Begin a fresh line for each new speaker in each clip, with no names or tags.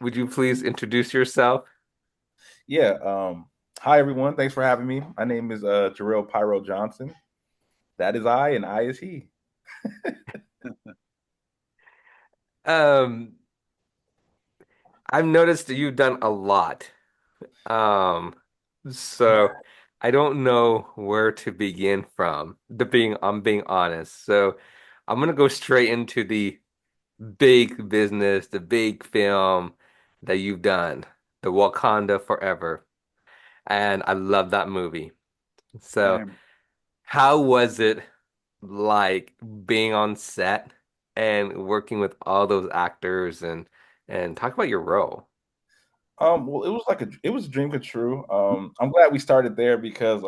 would you please introduce yourself?
Yeah. Hi everyone. Thanks for having me. My name is Jarrell Pyro Johnson. That is I, and I is he.
Um, I've noticed that you've done a lot. Um, so I don't know where to begin from. I'm being honest. So I'm gonna go straight into the big business, the big film that you've done, the Wakanda Forever. And I love that movie. So
Same.
how was it like being on set and working with all those actors and talk about your role?
Well, it was a dream come true. I'm glad we started there because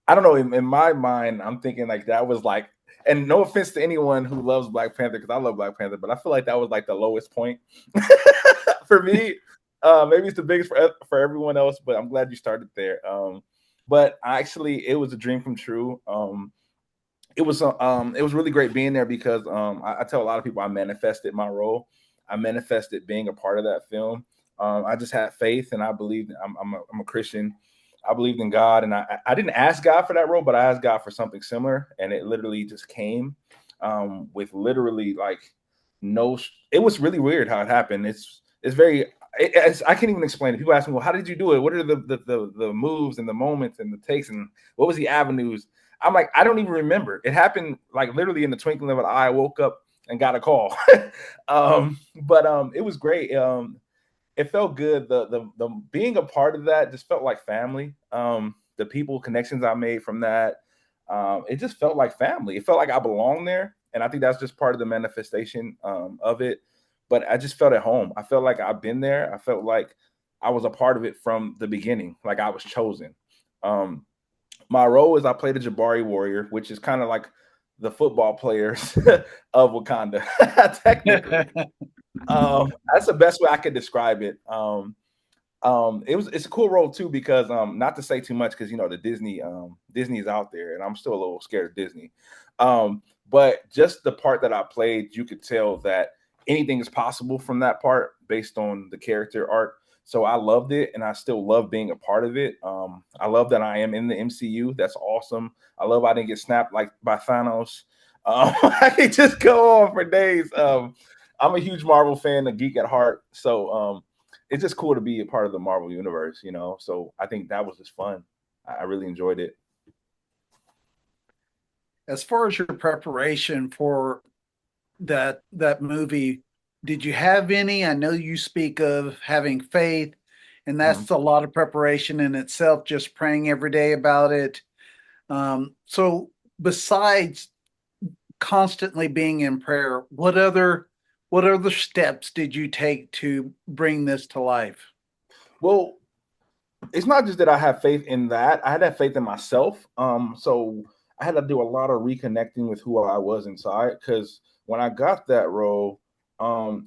I don't know, in my mind, I'm thinking like that was like, and no offense to anyone who loves Black Panther, because I love Black Panther, but I feel like that was like the lowest point for me. Maybe it's the biggest for everyone else, but I'm glad you started there. But actually, it was a dream come true. It was really great being there because I tell a lot of people I manifested my role. I manifested being a part of that film. I just had faith, and I believed. I'm a Christian. I believed in God, and I didn't ask God for that role, but I asked God for something similar, and it literally just came with literally like no. It was really weird how it happened. It's very. I can't even explain it. People ask me, "Well, how did you do it? What are the moves and the moments and the takes and what was the avenues?" I'm like, I don't even remember. It happened like literally in the twinkling of an eye. I woke up and got a call. But it was great. It felt good. The being a part of that just felt like family. The people connections I made from that, it just felt like family. It felt like I belonged there, and I think that's just part of the manifestation of it. But I just felt at home. I felt like I've been there. I felt like I was a part of it from the beginning. Like I was chosen. Um, my role is I play the Jabari Warrior, which is kind of like the football players of Wakanda, technically. That's the best way I could describe it. It's a cool role too because not to say too much because you know the Disney is out there and I'm still a little scared of Disney. But just the part that I played, you could tell that anything is possible from that part based on the character arc. So I loved it and I still love being a part of it. I love that I am in the MCU. That's awesome. I love I didn't get snapped like by Thanos. I could just go on for days. I'm a huge Marvel fan, a geek at heart. So it's just cool to be a part of the Marvel universe, you know. So I think that was just fun. I really enjoyed it.
As far as your preparation for that movie, did you have any? I know you speak of having faith, and
Mhm.
that's a lot of preparation in itself, just praying every day about it. So besides constantly being in prayer, what other steps did you take to bring this to life?
Well, it's not just that I have faith in that. I had that faith in myself. So I had to do a lot of reconnecting with who I was inside because when I got that role,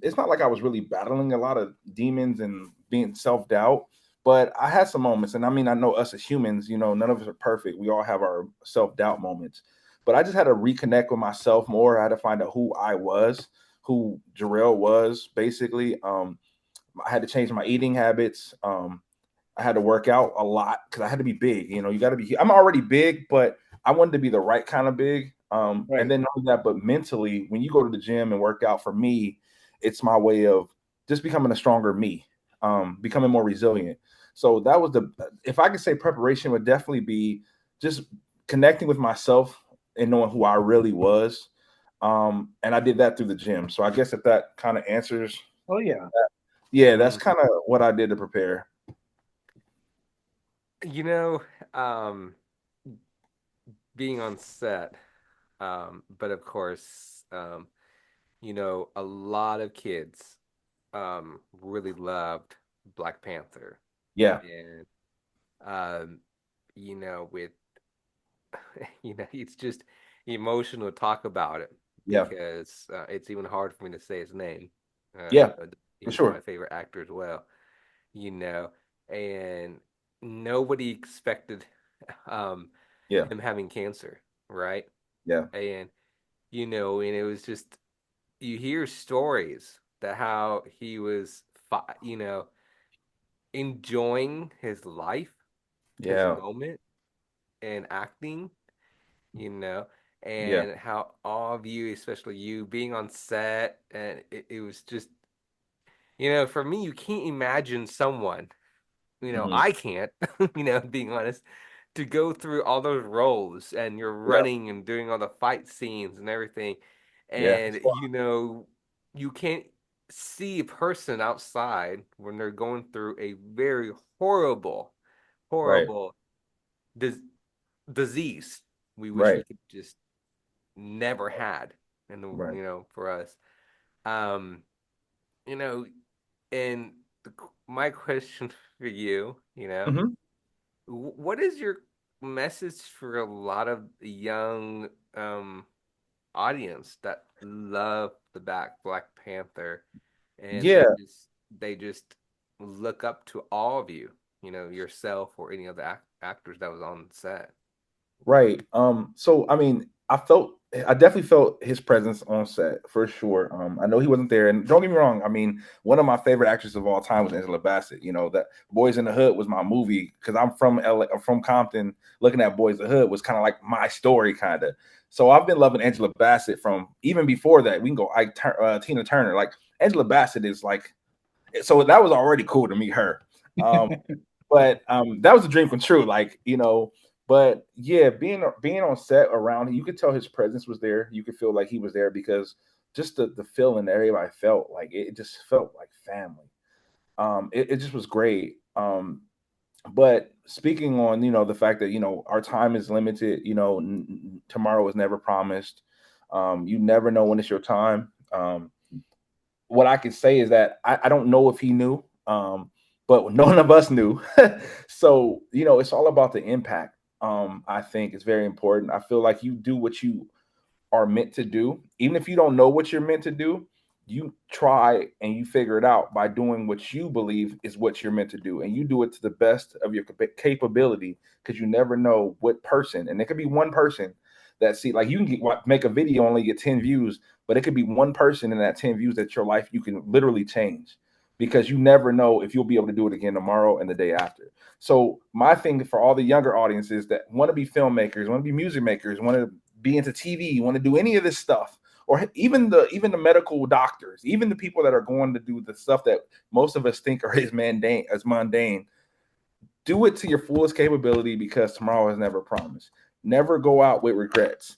it's not like I was really battling a lot of demons and being self doubt, but I had some moments. And I mean, I know us as humans, you know, none of us are perfect. We all have our self doubt moments, but I just had to reconnect with myself more. I had to find out who I was, who Jarrell was, basically. I had to change my eating habits. I had to work out a lot because I had to be big. You know, you got to be. I'm already big, but I wanted to be the right kind of big. And
Right.
then not only that, but mentally, when you go to the gym and work out, for me, it's my way of just becoming a stronger me, becoming more resilient. So that was the. If I could say preparation would definitely be just connecting with myself and knowing who I really was. And I did that through the gym. So I guess if that kind of answers,
Oh yeah.
yeah, that's
Mm.
kind of what I did to prepare.
You know, um, being on set, but of course, a lot of kids really loved Black Panther,
Yeah,
and with it's just emotional to talk about it
yeah,
because it's even hard for me to say his name.
yeah, for
He's my
sure.
favorite actor as well, you know, and nobody expected um,
Yeah,
him having cancer, right?
yeah,
And and it was just you hear stories that how he was enjoying his life, his
Yeah.
moment, and acting, you know,
Yeah.
and how all of you, especially you, being on set, and it was just, for me, you can't imagine someone,
Hmm.
I can't, being honest, to go through all those roles and you're
Yeah.
running and doing all the fight scenes and everything,
Yeah.
and you can't see a person outside when they're going through a very horrible,
Right.
horrible dis disease we wish we
Right.
could just never had, and
Right.
for us. Um, you know, and my question for you,
Hmm.
what is your message for a lot of young audience that love the Black Panther, and
Yeah.
they just look up to all of you, yourself or any of the actors that was on set?
Right. So I mean, I definitely felt his presence on set for sure. I know he wasn't there, and don't get me wrong. I mean, one of my favorite actresses of all time was Angela Bassett. You know that Boys in the Hood was my movie because I'm from LA, from Compton. Looking at Boys in the Hood was kind of like my story, kind of. So I've been loving Angela Bassett from even before that. We can go Tina Turner. Like Angela Bassett is like, so that was already cool to meet her. Um, but that was a dream come true. Like, but yeah, being on set around him, you could tell his presence was there. You could feel like he was there because just the feeling that everybody felt, like it just felt like family. It just was great. But speaking on the fact that our time is limited. Tomorrow is never promised. You never know when it's your time. What I can say is that I don't know if he knew, but none of us knew. So, it's all about the impact. I think it's very important. I feel like you do what you are meant to do. Even if you don't know what you're meant to do, you try and you figure it out by doing what you believe is what you're meant to do. And you do it to the best of your capability because you never know what person, and it could be one person that see, like you can make a video only get 10 views, but it could be one person in that 10 views that your life you can literally change because you never know if you'll be able to do it again tomorrow and the day after. So my thing for all the younger audiences that want to be filmmakers, want to be music makers, want to be into TV, want to do any of this stuff, or even the medical doctors, even the people that are going to do the stuff that most of us think are mundane. Do it to your fullest capability because tomorrow is never promised. Never go out with regrets.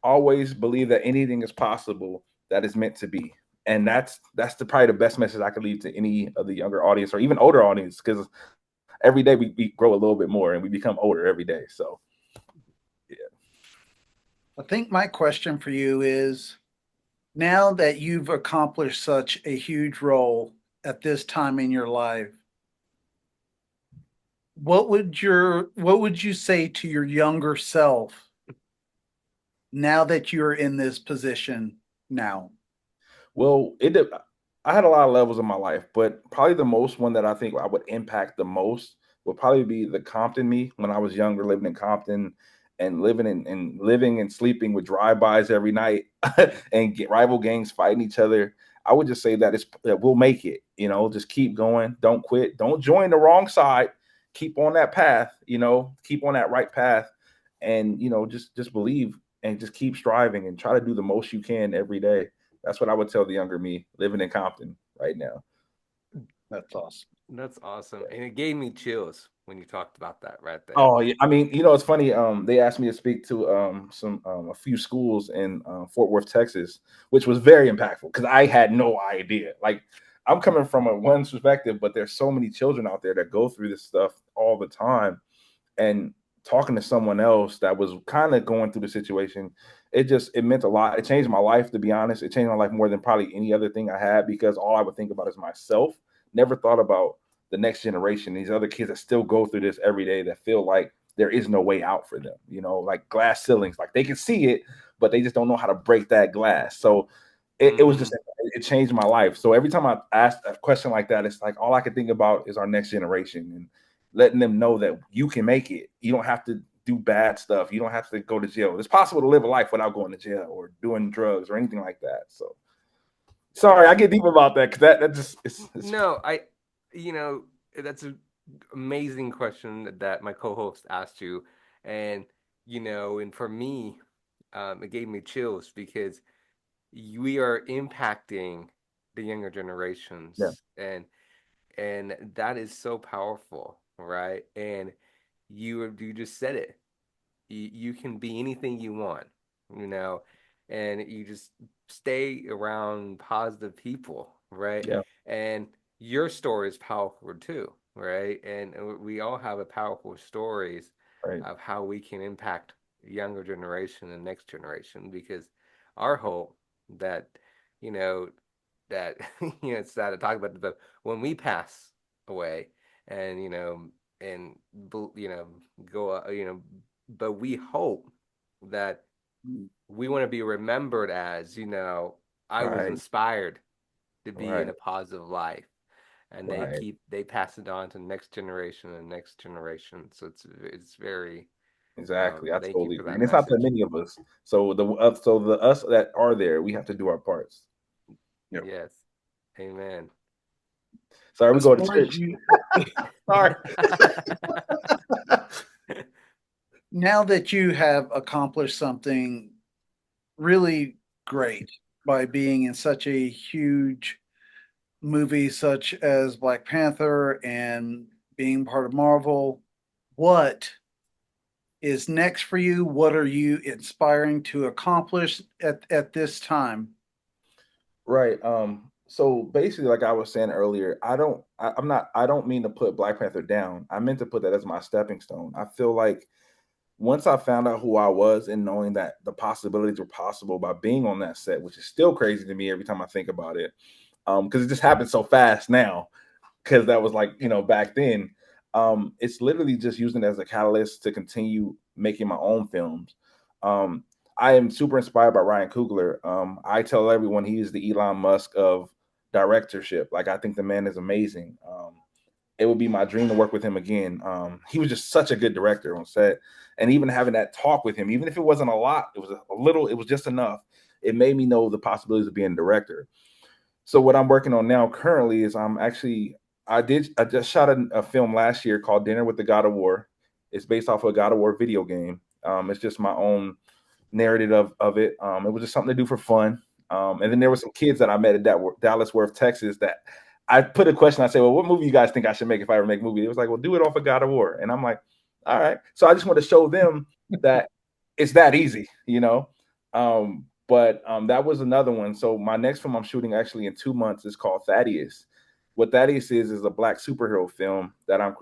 Always believe that anything is possible that is meant to be. And that's probably the best message I could leave to any of the younger audience or even older audience because every day we grow a little bit more and we become older every day. So yeah.
I think my question for you is, now that you've accomplished such a huge role at this time in your life, what would you say to your younger self now that you're in this position now?
Well, I had a lot of levels in my life, but probably the most one that I think I would impact the most would probably be the Compton me when I was younger, living in Compton and living and sleeping with drive-bys every night and get rival gangs fighting each other. I would just say that we'll make it. Just keep going, don't quit, don't join the wrong side, keep on that path. Keep on that right path, and just believe and just keep striving and try to do the most you can every day. That's what I would tell the younger me living in Compton right now.
That's awesome.
That's awesome, and it gave me chills when you talked about that right there.
Oh yeah, I mean, it's funny. They asked me to speak to a few schools in Fort Worth, Texas, which was very impactful because I had no idea. Like, I'm coming from a one perspective, but there's so many children out there that go through this stuff all the time, and talking to someone else that was kind of going through the situation, it meant a lot. It changed my life, to be honest. It changed my life more than probably any other thing I had because all I would think about is myself. Never thought about the next generation, these other kids that still go through this every day that feel like there is no way out for them, like glass ceilings, like they can see it, but they just don't know how to break that glass. So it was just,
Hmm.
it changed my life. So every time I ask a question like that, it's like all I can think about is our next generation and letting them know that you can make it. You don't have to do bad stuff. You don't have to go to jail. It's possible to live a life without going to jail or doing drugs or anything like that. So Sorry, I get deep about that because that just it's
No, you know, that's an amazing question that my co-host asked you, and and for me, it gave me chills because we are impacting the younger
yeah,
generations, and that is so powerful, right? And you just said it. You can be anything you want, you know, and you just stay around positive people, right?
yeah,
And your story is powerful too, right? And we all have a powerful stories
right,
of how we can impact younger generation and next generation because our hope that you know that it's sad to talk about it, but when we pass away and and go but we hope that we want to be remembered as, I was
right,
inspired to be in
right,
a positive life. And
right.
they pass it on to the next generation and next generation. So it's very,
Exactly. I
thank you
totally
for
agree.
that
And it's not that
message.
many of us. So the us that are there, we have to do our parts. Yep.
Yes. Amen.
Sorry, we
As
go to
far as
church.
you,
Sorry.
now that you have accomplished something really great by being in such a huge movie such as Black Panther and being part of Marvel, what is next for you? What are you inspiring to accomplish at this time?
Right. So basically, like I was saying earlier, I don't mean to put Black Panther down. I meant to put that as my stepping stone. I feel like once I found out who I was and knowing that the possibilities were possible by being on that set, which is still crazy to me every time I think about it, because it just happened so fast now. Because that was like back then. It's literally just using it as a catalyst to continue making my own films. Um, I am super inspired by Ryan Coogler. I tell everyone he is the Elon Musk of directorship. Like I think the man is amazing. It would be my dream to work with him again. He was just such a good director on set, and even having that talk with him, even if it wasn't a lot, it was a little, it was just enough. It made me know the possibilities of being a director. So what I'm working on now currently is I just shot a film last year called Dinner with the God of War. It's based off of a God of War video game. It's just my own narrative of it. It was just something to do for fun. And then there were some kids that I met at Dallas Worth, Texas, that I put a question. I said, "Well, what movie you guys think I should make if I ever make a movie?" It was like, "Well, do it off of God of War." And I'm like, "All right." So I just want to show them that it's that easy. But that was another one. So my next film I'm shooting actually in 2 months is called Thaddeus. What Thaddeus is a black superhero film that I'm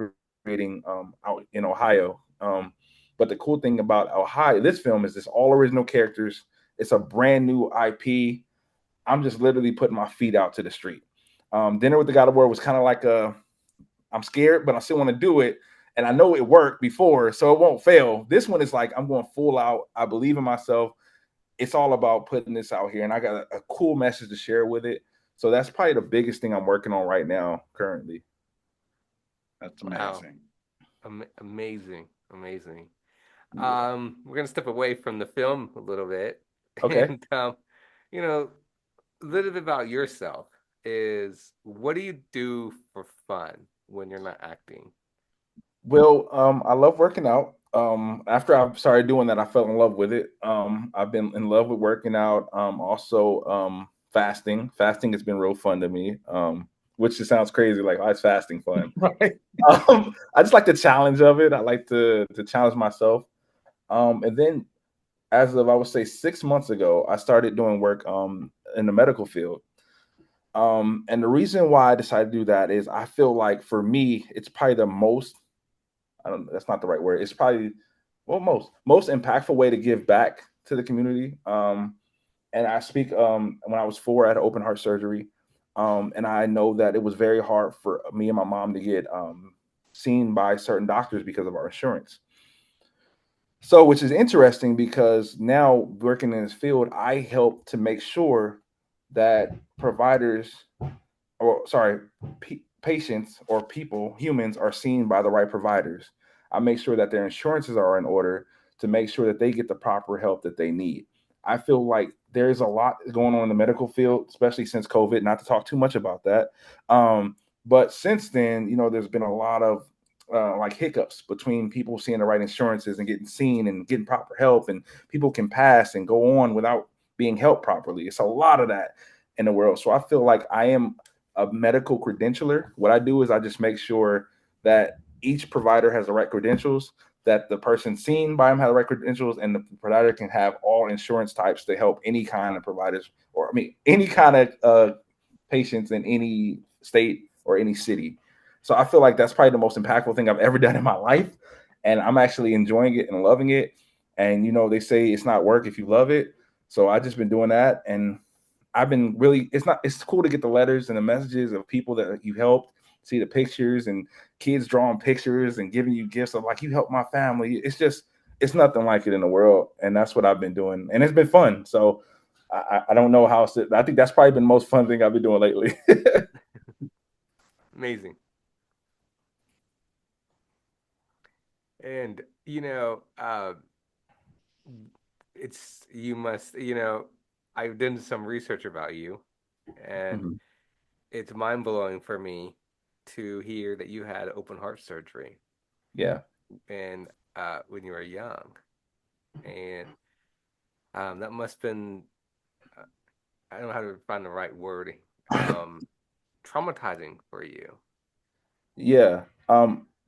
creating out in Ohio. But the cool thing about Ohio, this film is this all original characters. It's a brand new IP. I'm just literally putting my feet out to the street. Dinner with the God of War was kind of like I'm scared, but I still want to do it. And I know it worked before, so it won't fail. This one is like I'm going full out. I believe in myself. It's all about putting this out here, and I got a cool message to share with it. So that's probably the biggest thing I'm working on right now, currently.
That's
Wow.
amazing.
Amazing. Amazing.
Yeah.
We're gonna step away from the film a little bit,
Okay.
and you know, a little bit about yourself is what do you do for fun when you're not acting?
Well, I love working out. After I started doing that, I fell in love with it. I've been in love with working out. Also, fasting. Fasting has been real fun to me. Which just sounds crazy. Like, why is fasting fun?
Right.
I just like the challenge of it. I like to challenge myself. And then, as of I would say 6 months ago, I started doing work in the medical field. And the reason why I decided to do that is I feel like for me, it's probably the most I don't that's not the right word. It's probably well most impactful way to give back to the community. And I speak when I was 4, I had open heart surgery. And I know that it was very hard for me and my mom to get seen by certain doctors because of our insurance. So, which is interesting because now working in this field, I help to make sure that providers or sorry, patients or people, humans are seen by the right providers. I make sure that their insurances are in order to make sure that they get the proper help that they need. I feel like there's a lot going on in the medical field, especially since COVID. Not to talk too much about that, but since then, there's been a lot of like hiccups between people seeing the right insurances and getting seen and getting proper help, and people can pass and go on without being helped properly. It's a lot of that in the world. So I feel like I am a medical credentialer. What I do is I just make sure that each provider has the right credentials, that the person seen by him has the right credentials, and the provider can have all insurance types to help any kind of providers, or I mean, any kind of patients in any state or any city. So I feel like that's probably the most impactful thing I've ever done in my life, and I'm actually enjoying it and loving it. And they say it's not work if you love it. So I just been doing that, and I've been really. It's cool to get the letters and the messages of people that you helped, see the pictures and kids drawing pictures and giving you gifts of like you helped my family. It's nothing like it in the world, and that's what I've been doing, and it's been fun. So I don't know how else I think that's probably been the most fun thing I've been doing lately.
Amazing. And you must, I've done some research about you, and
Mhm.
it's mind blowing for me to hear that you had open heart surgery
Yeah.
and when you were young, and that must have been I don't know how to find the right word, um, traumatizing for you.
Yeah.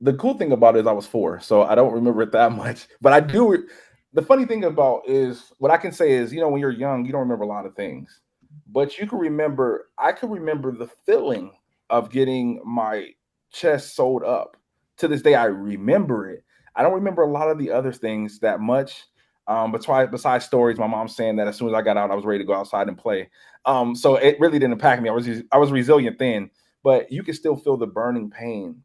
The cool thing about it is I was 4, so I don't remember it that much. But I do. The funny thing about is what I can say is, when you're young, you don't remember a lot of things, but you can remember. I can remember the feeling of getting my chest sewed up. To this day, I remember it. I don't remember a lot of the other things that much. But besides stories, my mom saying that as soon as I got out, I was ready to go outside and play. So it really didn't impact me. I was resilient then, but you can still feel the burning pain,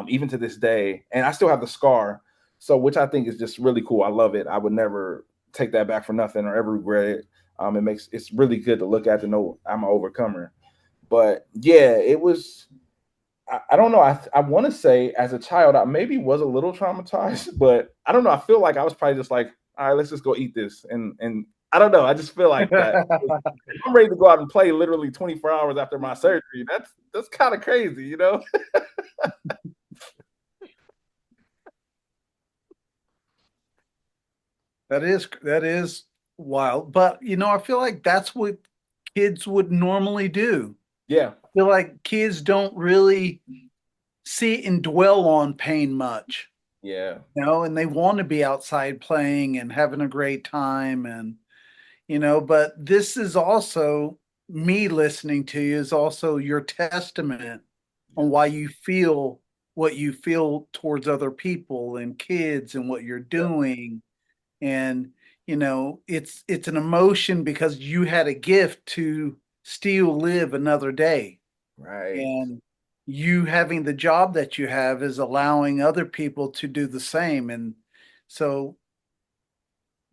even to this day. And I still have the scar, so which I think is just really cool. I love it. I would never take that back for nothing or ever regret it. It's really good to look at to know I'm an overcomer. But yeah, it was. I don't know. I want to say as a child, I maybe was a little traumatized, but I don't know. I feel like I was probably just like, all right, let's just go eat this, and I don't know. I just feel like that. I'm ready to go out and play literally 24 hours after my surgery. That's kind of crazy.
That is wild. But I feel like that's what kids would normally do.
Yeah,
I feel like kids don't really see and dwell on pain much,
yeah,
and they want to be outside playing and having a great time and but this is also me listening to you is also your testament on why
yes,
you feel what you feel towards other people and kids and what you're
yeah,
doing. And it's an emotion because you had a gift to still live another day.
right,
And you having the job that you have is allowing other people to do the same. And so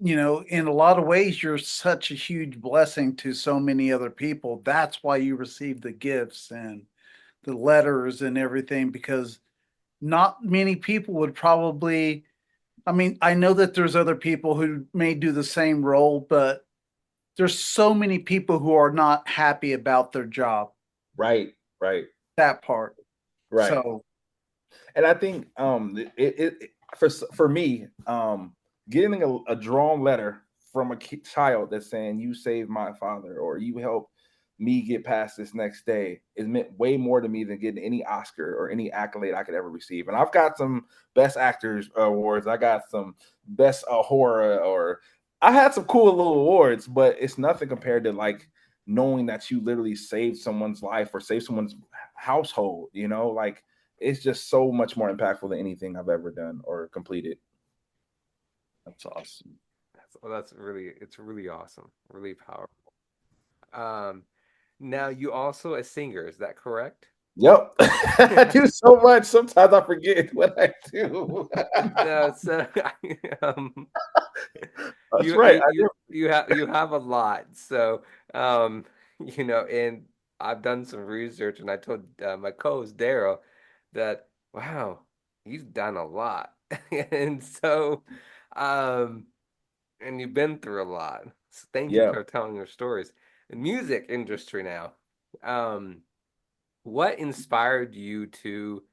in a lot of ways, you're such a huge blessing to so many other people. That's why you receive the gifts and the letters and everything, because not many people would probably. I mean, I know that there's other people who may do the same role, but there's so many people who are not happy about their job,
right, right,
that part.
right.
So,
And I think for me, getting a drawn letter from a child that's saying you saved my father or you helped me get past this next day is meant way more to me than getting any Oscar or any accolade I could ever receive. And I've got some best actors awards. I got some best horror, or I had some cool little awards, but it's nothing compared to like knowing that you literally saved someone's life or saved someone's household. Like it's just so much more impactful than anything I've ever done or completed.
that's awesome.
It's really awesome, really powerful. Um, Now you also a singer, is that correct?
Yep. I do so much. Sometimes I forget what I do.
No, so
That's right. I do.
you have a lot. So and I've done some research, and I told my co-host Daryl that wow, he's done a lot, and so um, and you've been through a lot. So thank you
Yeah.
for telling your stories. The music industry now. Um, what inspired you to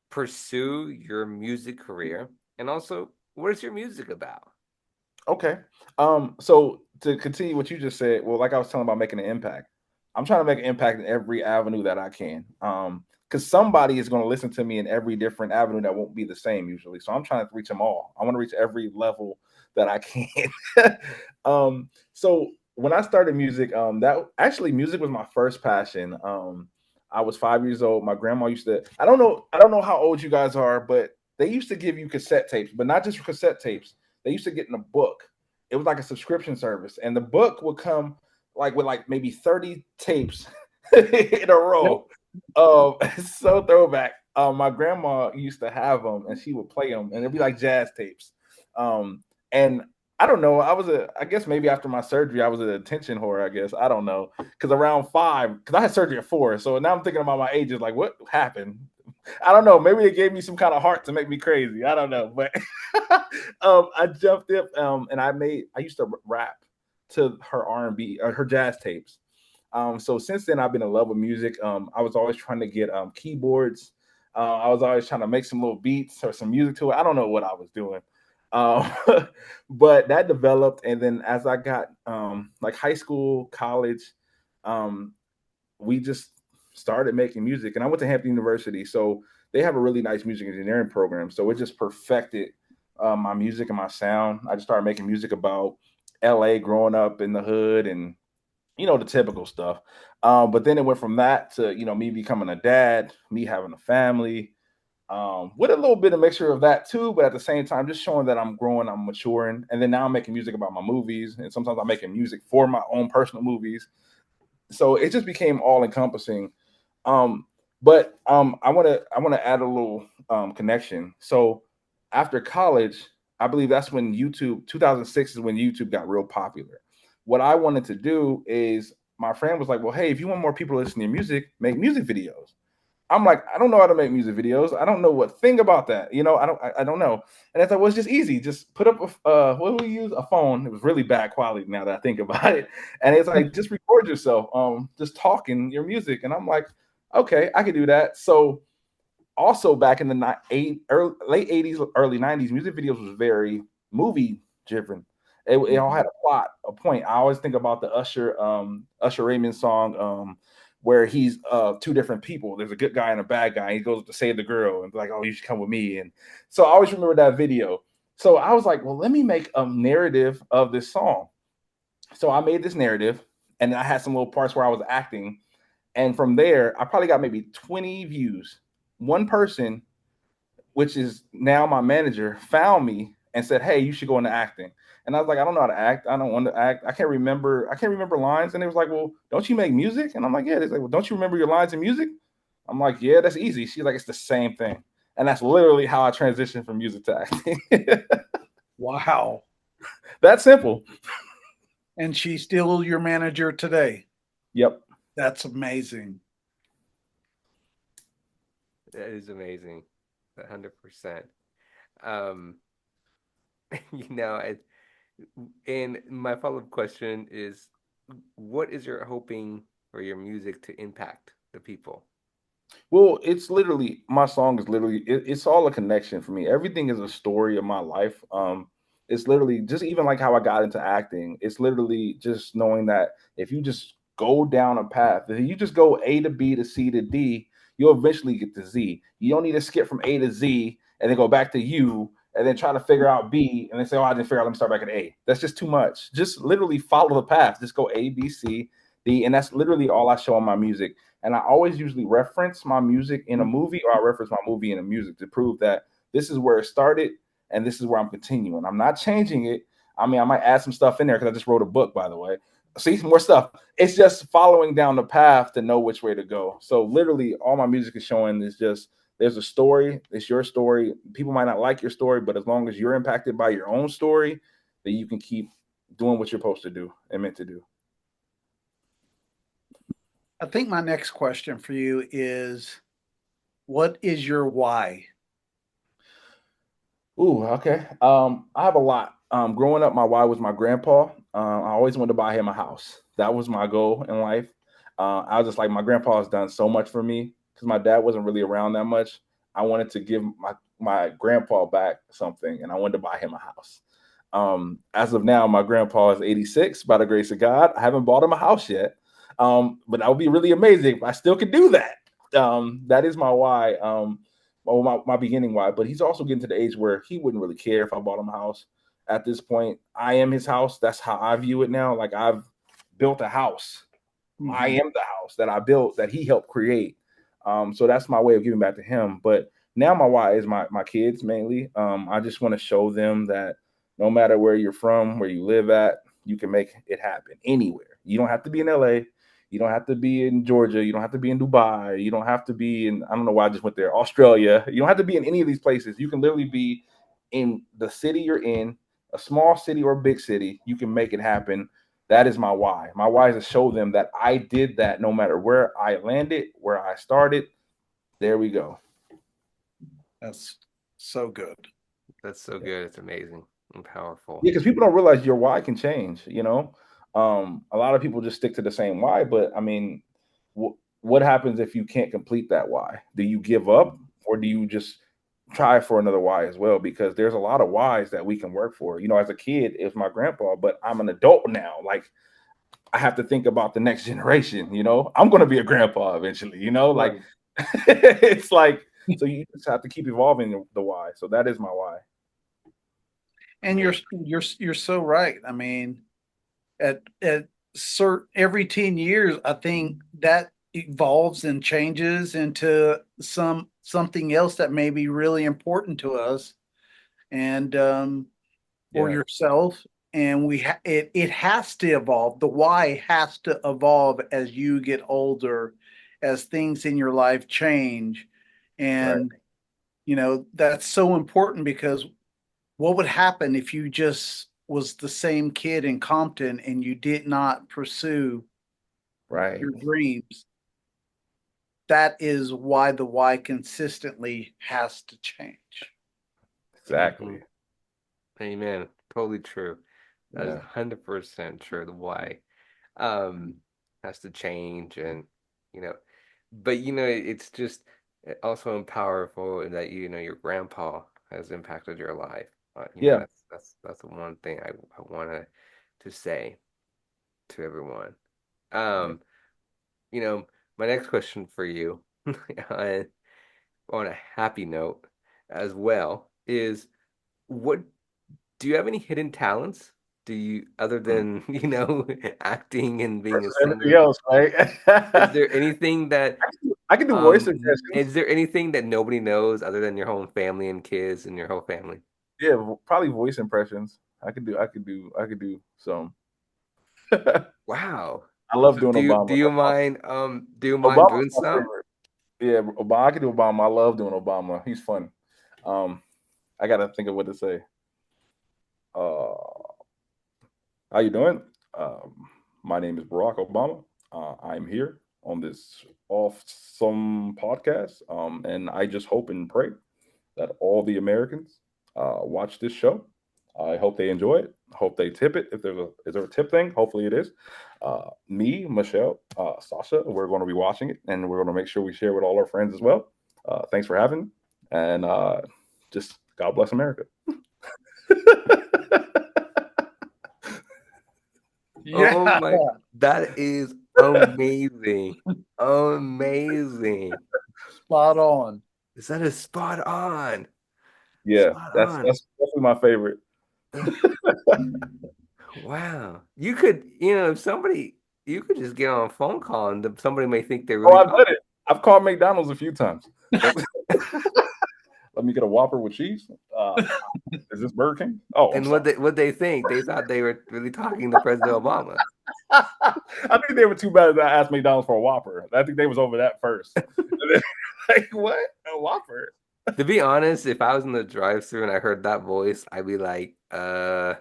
pursue your music career? And also, what is your music about?
Okay. So to continue what you just said, well, like I was telling about making an impact, I'm trying to make an impact in every avenue that I can. Because somebody is going to listen to me in every different avenue that won't be the same usually. So I'm trying to reach them all. I want to reach every level that I can. So when I started music, that actually music was my first passion. I was 5 years old. My grandma used to, I don't know how old you guys are, but they used to give you cassette tapes, but not just cassette tapes. They used to get in a book. It was like a subscription service, and the book would come like with like maybe 30 tapes in a
Yep.
row. So throwback. My grandma used to have them, and she would play them, and it'd be like jazz tapes. And I don't know. I guess maybe after my surgery, I was an attention whore. I guess I don't know because around 5, because I had surgery at 4, so now I'm thinking about my age. Is like what happened? I don't know. Maybe they gave me some kind of heart to make me crazy. I don't know, but I jumped up and I used to rap to her R&B or her jazz tapes. So since then, I've been in love with music. I was always trying to get keyboards. I was always trying to make some little beats or some music to it. I don't know what I was doing. Um, but that developed, and then as I got like high school, college, um, we just started making music. And I went to Hampton University, so they have a really nice music engineering program. So it just perfected my music and my sound. I just started making music about LA, growing up in the hood, and the typical stuff. But then it went from that to me becoming a dad, me having a family, with a little bit of mixture of that too, but at the same time, just showing that I'm growing, I'm maturing. And then now I'm making music about my movies, and sometimes I'm making music for my own personal movies. So it just became all encompassing. Um, but I want to add a little connection. So after college, I believe that's when YouTube 2006 is when YouTube got real popular. What I wanted to do is my friend was like, "Well, hey, if you want more people to listen to your music, make music videos." I'm like, I don't know how to make music videos. I don't know what thing about that. I don't know. And I thought, well, it's just easy. Just put up what do we use? A phone. It was really bad quality now that I think about it. And it's like, just record yourself, just talking your music. And I'm like, okay, I can do that. So also back in the late 80s, early 90s, music videos was very movie driven. It all
Mhm.
had a plot, a point. I always think about the Usher Raymond song, where he's two different people. There's a good guy and a bad guy. And he goes to save the girl and be like, "Oh, you should come with me." And so I always remember that video. So I was like, well, let me make a narrative of this song. So I made this narrative, and I had some little parts where I was acting. And from there, I probably got maybe 20 views. One person, which is now my manager, found me and said, "Hey, you should go into acting." And I was like, "I don't know how to act. I don't want to act. I can't remember. I can't remember lines." And it was like, "Well, don't you make music?" And I'm like, "Yeah." It's like, "Well, don't you remember your lines in music?" I'm like, "Yeah, that's easy." She's like, "It's the same thing." And that's literally how I transitioned from music to acting.
Wow.
That simple.
And she's still your manager today.
Yep.
That's amazing.
That is amazing. 100%. Um, you know, I, and my follow-up question is, what is your hoping for your music to impact the people?
Well, it's literally my song is literally it's all a connection for me. Everything is a story of my life. It's literally just even like how I got into acting. It's literally just knowing that if you just go down a path, if you just go A to B to C to D, you'll eventually get to Z. You don't need to skip from A to Z and then go back to U and then try to figure out B and then say, "Oh, I didn't figure out. Let me start back at A." That's just too much. Just literally follow the path. Just go A, B, C, D, and that's literally all I show in my music. And I always usually reference my music in a movie, or I reference my movie in a music to prove that this is where it started and this is where I'm continuing. I'm not changing it. I mean, I might add some stuff in there because I just wrote a book, by the way. See, more stuff. It's just following down the path to know which way to go. So literally all my music is showing is just there's a story. It's your story. People might not like your story, but as long as you're impacted by your own story, then you can keep doing what you're supposed to do and meant to do.
I think my next question for you is what is your why?
Ooh, okay. I have a lot. Growing up, my why was my grandpa. I always wanted to buy him a house. That was my goal in life. I was just like, my grandpa has done so much for me because my dad wasn't really around that much. I wanted to give my grandpa back something, and I wanted to buy him a house. As of now, my grandpa is 86. By the grace of God, I haven't bought him a house yet, but that would be really amazing if I still could do that. That is my why. Well, my beginning why, but he's also getting to the age where he wouldn't really care if I bought him a house. At this point, I am his house. That's how I view it now. Like, I've built a house. I
Mhm.
am the house that I built that he helped create. So that's my way of giving back to him. But now my why is my kids mainly. I just want to show them that no matter where you're from, where you live at, you can make it happen anywhere. You don't have to be in LA. You don't have to be in Georgia. You don't have to be in Dubai. You don't have to be in, I don't know why I just went there, Australia. You don't have to be in any of these places. You can literally be in the city you're in, a small city or big city. You can make it happen. That is my why. My why is to show them that I did that no matter where I landed, where I started. There we go.
That's so good.
That's so good. It's amazing and powerful.
Yeah, because people don't realize your why can change. A lot of people just stick to the same why, but I mean, what happens if you can't complete that why? Do you give up, or do you just try for another why as well? Because there's a lot of whys that we can work for. As a kid, it was my grandpa, but I'm an adult now. Like, I have to think about the next generation. I'm going to be a grandpa eventually. Like,
Right.
it's like, so you just have to keep evolving the why. So that is my why.
And
Yeah.
you're so right. I mean, at every 10 years, I think that evolves and changes into something else that may be really important to us, and or
Yeah.
yourself. And it has to evolve. The why has to evolve as you get older, as things in your life change.
Right.
And that's so important, because what would happen if you just was the same kid in Compton and you did not pursue
Right.
your dreams? That is why the why consistently has to change.
Hmm.
Exactly.
Amen. Totally true. That is
Yeah.
100% true. The why um has to change, and you know, but it's just also powerful that your grandpa has impacted your life.
Yeah.
That's the one thing I wanted to say to everyone.
Yeah.
Um, you know, my next question for you, on on a happy note as well, is what do you have any hidden talents? Do you, other
Mm.
than, acting and being a
Versus everything
singer,
else, right?
is there anything that
I can do voice impressions.
is there anything that nobody knows other than your whole family and kids and your whole family?
Yeah, probably voice impressions. I could do some. I
Wow.
love
So
doing
do
Obama.
you
That's my
mind
Obama's
doing
my
some?
favorite. Yeah, Obama. I can do Obama. I love doing Obama. He's fun. Um, I gotta think of what to say. Uh, how you doing? My name is Barack Obama. I'm here on this awesome podcast, and I just hope and pray that all the Americans watch this show. I hope they enjoy it. Hope they tip it. If is there a tip thing? Hopefully it is. Me, Michelle, Sasha, we're going to be watching it, and we're going to make sure we share with all our friends as well. Thanks for having me, and just God bless America.
Oh
Yeah,
my, that is amazing. Amazing.
spot on.
Is that a spot on?
Yeah,
Spot
that's
on.
that's definitely my favorite.
Wow. You could, if somebody, you could just get on a phone call and somebody may think they're
Oh,
really
I've done
talking.
it. I've called McDonald's a few times. Let me get a Whopper with cheese. Is this Burger King? Oh, I'm
And
sorry.
what they think, they thought they were really talking to President Obama.
I think they were too bad that I asked McDonald's for a Whopper. I think they was over that first. Like, what? A Whopper?
To be honest, if I was in the drive-thru and I heard that voice, I'd be like, I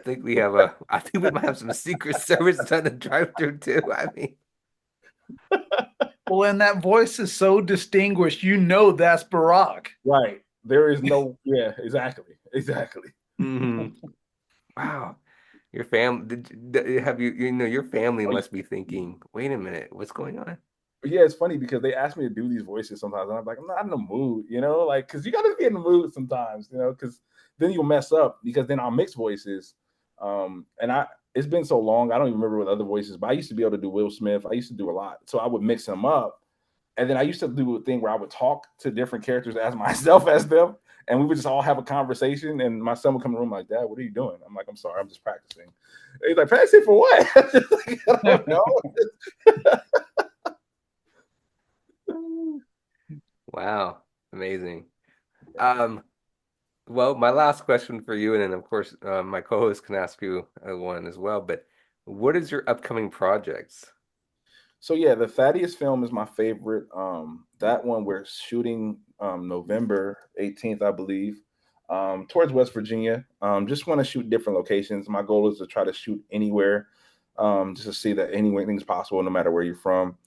think we might have some Secret Service on the drive-thru too. I mean,
Well, and that voice is so distinguished, that's Barack.
Right. There is no, yeah, exactly, exactly.
Hmm. Wow. Your family, have you, your family
Oh,
must be thinking, wait a minute, what's going on?
yeah, it's funny because they ask me to do these voices sometimes, and I'm like, I'm not in the mood, like because you got to be in the mood sometimes, because then you'll mess up because then I'll mix voices, and it's been so long, I don't even remember what other voices, but I used to be able to do Will Smith. I used to do a lot, so I would mix them up, and then I used to do a thing where I would talk to different characters as myself as them, and we would just all have a conversation, and my son would come in the room like, Dad, what are you doing? I'm like, I'm sorry, I'm just practicing. He's like, practicing for what? I don't know.
Wow, amazing. Um, well, my last question for you, and then of course, my co-host can ask you one as well, but what is your upcoming projects?
So yeah, the Thaddeus film is my favorite. That one we're shooting November 18th, I believe, towards West Virginia. Just want to shoot different locations. My goal is to try to shoot anywhere, just to see that anything's possible, no matter where you're from.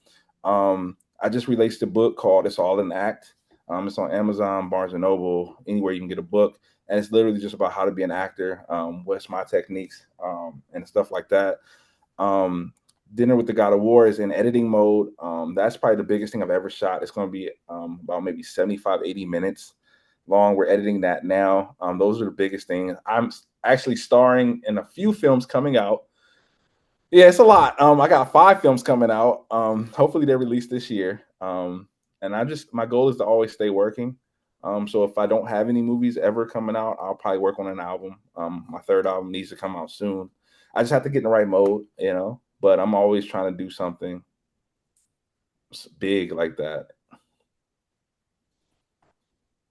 I just released a book called "It's All an Act." It's on Amazon, Barnes and Noble, anywhere you can get a book, and it's literally just about how to be an actor, what's my techniques, and stuff like that. Um, Dinner with the God of War is in editing mode. That's probably the biggest thing I've ever shot. It's going to be about maybe 75, 80 minutes long. We're editing that now. Those are the biggest things. I'm actually starring in a few films coming out. Yeah, it's a lot. I got 5 films coming out. Hopefully they're released this year. And my goal is to always stay working. So if I don't have any movies ever coming out, I'll probably work on an album. My third album needs to come out soon. I just have to get in the right mode. But I'm always trying to do something big like that.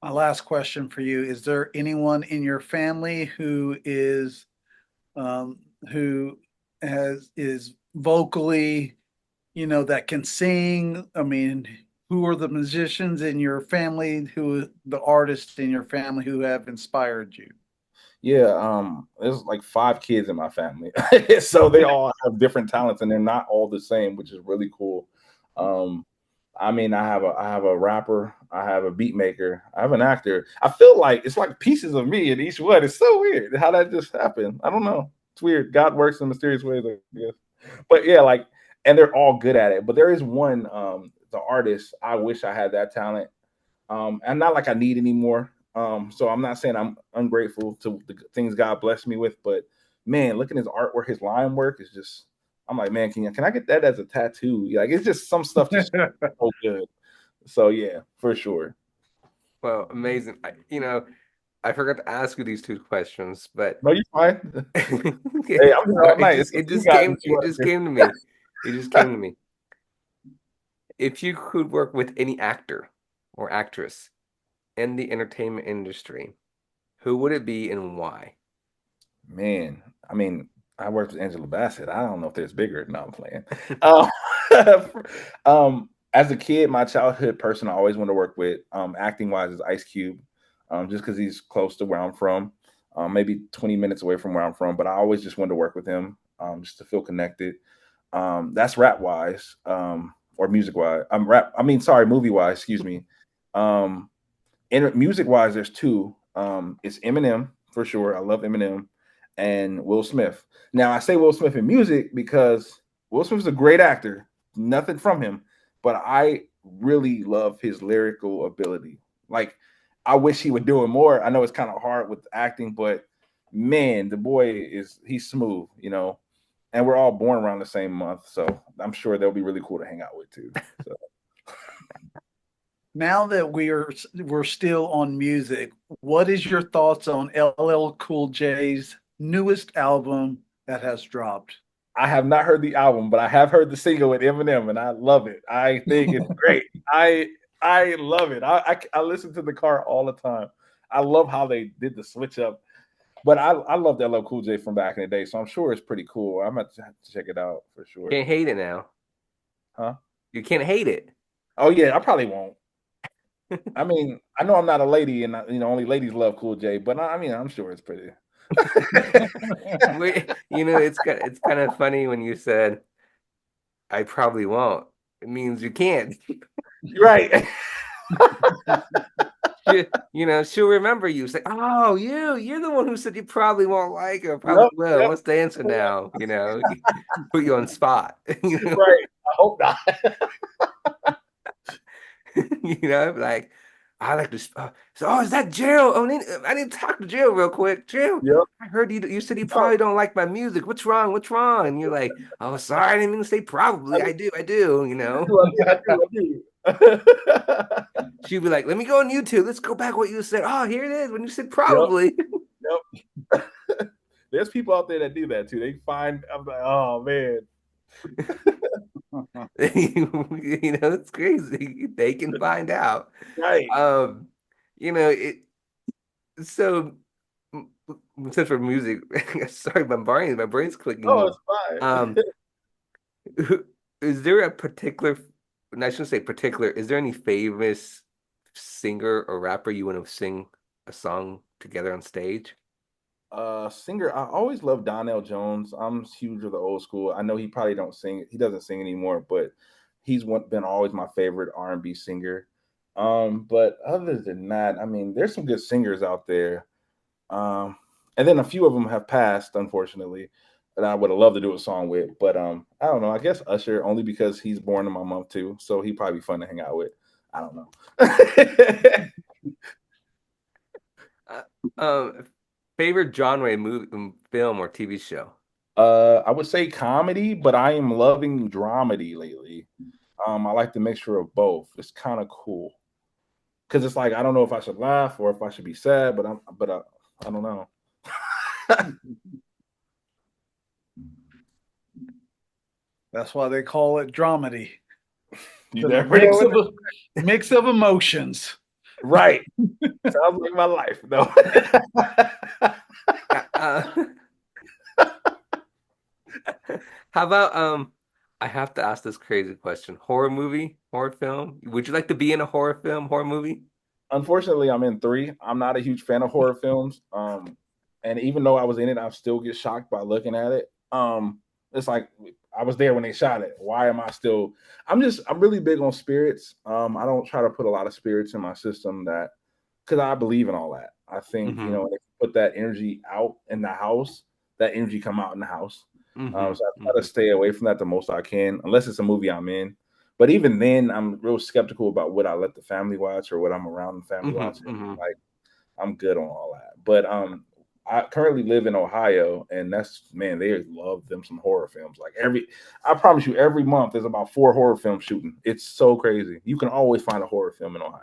My last question for you: is there anyone in your family um, who is vocally, that can sing? I mean, who are the musicians in your family, who the artists in your family who have inspired you?
Yeah, there's like 5 kids in my family, so they all have different talents, and they're not all the same, which is really cool. Um, I mean, I have a rapper, I have a beat maker, I have an actor. I feel like it's like pieces of me in each one. It's so weird how that just happened. I don't know. It's weird. God works in mysterious ways, I guess. But yeah, like, and they're all good at it. But there is one, the artist. I wish I had that talent. And not like I need anymore. So I'm not saying I'm ungrateful to the things God blessed me with, but man, looking at his artwork, his line work is just. I'm like, man, can I get that as a tattoo? Like, it's just some stuff just so good. So yeah, for sure.
Well, amazing. I forgot to ask you these two questions, but
No, you fine. Hey, I'm here
no,
all night.
it
You
just
got
came
this
it just
one.
came to me. It just came to me. If you could work with any actor or actress in the entertainment industry, who would it be and why?
Man, I mean, I worked with Angela Bassett. I don't know if there's bigger. No, I'm playing. Um, as a kid, my childhood person I always wanted to work with, acting wise, is Ice Cube, just because he's close to where I'm from, maybe 20 minutes away from where I'm from. But I always just wanted to work with him, just to feel connected. That's rap wise, or music wise. Rap. I mean, sorry, movie wise. Excuse me. Um, and music wise, there's two. It's Eminem for sure. I love Eminem, and Will Smith. Now I say Will Smith in music because Will Smith's a great actor. Nothing from him, but I really love his lyrical ability. Like, I wish he would do it more. I know it's kind of hard with acting, but man, the boy he's smooth. And we're all born around the same month, so I'm sure they'll be really cool to hang out with too. So
Now that we're still on music, what is your thoughts on LL Cool J's newest album that has dropped?
I have not heard the album, but I have heard the single with Eminem, and I love it. I think it's great. I love it. I listen to the car all the time. I love how they did the switch up. But I love LL Cool J from back in the day, so I'm sure it's pretty cool. I'm gonna have to check it out for sure.
Can't hate it now.
Huh?
You can't hate it.
Oh yeah, I probably won't. I mean, I know I'm not a lady, and only ladies love Cool J, but I mean, I'm sure it's pretty.
It's kind of funny when you said I probably won't. It means you can't.
Right.
she'll remember you. Say, oh, you're the one who said you probably won't like her, probably
Yep,
will.
yep,
What's the answer now? Put you on spot.
right. I hope not.
Like I like to. So, oh, is that Gerald? Oh, I need to talk to Gerald real quick. Gerald,
Yep.
I heard you said you
Oh,
probably don't like my music. What's wrong? What's wrong? And you're like, oh, sorry, I didn't mean to say probably.
I
I do.
do, I do.
She'd be like, let me go on YouTube. Let's go back what you said. Oh, here it is when you said
Yep,
probably.
yep. There's people out there that do that too. They find, I'm like, oh man,
It's crazy. They can find out.
right.
Um, it so m- since for music, sorry, my brain's clicking
Oh,
more.
it's fine.
Um, is there a particular, and I shouldn't say particular, is there any famous singer or rapper you want to sing a song together on stage?
Singer, I always loved Donnell Jones. I'm huge of the old school. I know he probably don't sing, he doesn't sing anymore, but been always my favorite R&B singer. But other than that, I mean, there's some good singers out there. And then a few of them have passed, unfortunately, that I would have loved to do a song with. But I don't know. I guess Usher, only because he's born in my month too, so he'd probably be fun to hang out with. I don't know.
Uh, favorite genre, movie, film, or TV show?
I would say comedy, but I am loving dramedy lately. I like the mixture of both. It's kind of cool because it's like I don't know if I should laugh or if I should be sad, I don't know.
That's why they call it dramedy.
You
Because
never know.
mix of emotions.
Right. Sounds like my life, though.
Uh, how about I have to ask this crazy question. Horror movie, horror film? Would you like to be in a horror film, horror movie?
Unfortunately, I'm in three. I'm not a huge fan of horror films. And even though I was in it, I still get shocked by looking at it. It's like I was there when they shot it. Why am I still? I'm really big on spirits. I don't try to put a lot of spirits in my system that because I believe in all that. I think
Mm-hmm.
if you put that energy out in the house, that energy come out in the house.
Mm-hmm.
So I try
Mm-hmm.
to stay away from that the most I can, unless it's a movie I'm in. But even then, I'm real skeptical about what I let the family watch or what I'm around the family
Mm-hmm.
watching.
Mm-hmm.
Like I'm good on all that. But I currently live in Ohio, and that's man, they love them some horror films. I promise you, every month there's about 4 horror films shooting. It's so crazy. You can always find a horror film in Ohio.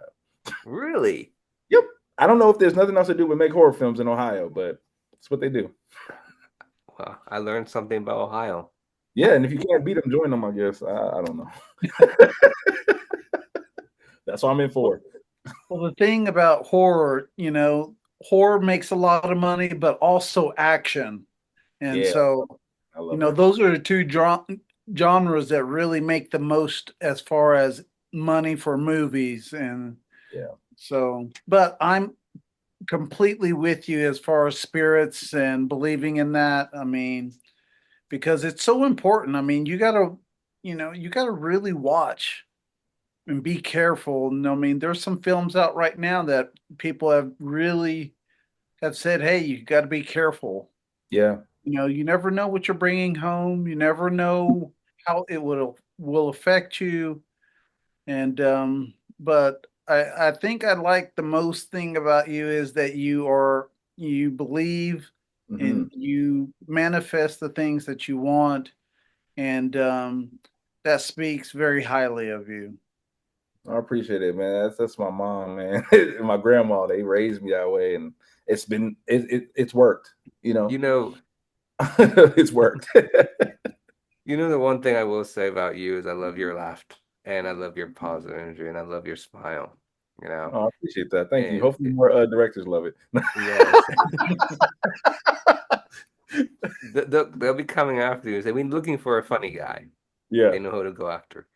Really?
Yep. I don't know if there's nothing else to do but make horror films in Ohio, but it's what they do.
Well, I learned something about Ohio.
Yeah, and if you can't beat them, join them. I guess I don't know. That's what I'm in
Well,
for.
the thing about horror, horror makes a lot of money, but also action. And
Yeah,
so,
I love that.
those are the two genres that really make the most as far as money for movies. And
Yeah.
so, but I'm completely with you as far as spirits and believing in that. I mean, because it's so important. I mean, you got to really watch and be careful. And I mean, there's some films out right now that people have said, "Hey, you got to be careful."
Yeah.
You never know what you're bringing home. You never know how it will affect you. And but I think I like the most thing about you is that you believe
Hmm.
and you manifest the things that you want, and that speaks very highly of you.
I appreciate it, man. That's my mom, man. And my grandma, they raised me that way, and it's worked. You
You
know,
know,
it's worked.
the one thing I will say about you is I love your laugh and I love your positive energy and I love your smile, you know.
Oh, I appreciate that. Thank you.
And
Hopefully, more directors love it.
yes, they'll be coming after you. They've been looking for a funny guy.
Yeah.
They know who to go after.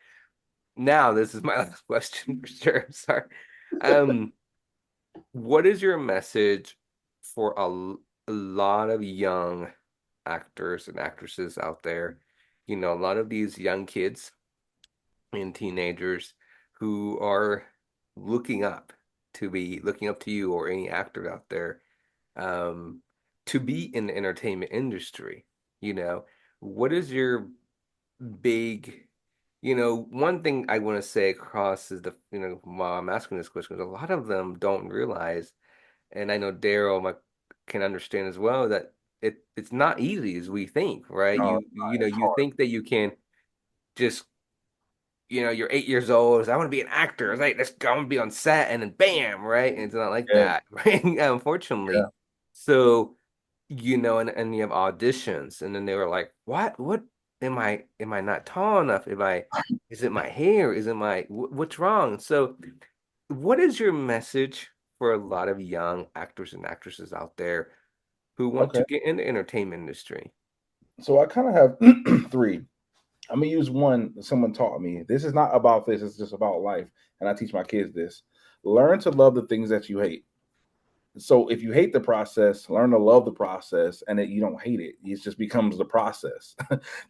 Now, this is my last question for sure. Sorry. Um, what is your message for a lot of young actors and actresses out there? A lot of these young kids and teenagers who are looking up. to be looking up to you or any actor out there, um, to be in the entertainment industry? You know, what is your big, one thing I want to say across is while I'm asking this question, 'cause a lot of them don't realize, and I know Daryl can understand as well, that it's not easy as we think, right?
No, it's
You
hard.
think that you can just, you're 8 years old. So I want to be an actor. It's like, I want to be on set, and then bam, right? And it's not like
Yeah,
that, right?
yeah.
Unfortunately. So, and you have auditions, and then they were like, What am I not tall enough? Is it my hair? Is it what's wrong? So, what is your message for a lot of young actors and actresses out there who want
Okay.
to get in the entertainment industry?
So I kind of have three. I'm gonna use one that someone taught me. This is not about this, it's just about life. And I teach my kids this. Learn to love the things that you hate. So if you hate the process, learn to love the process, and that you don't hate it. It just becomes the process.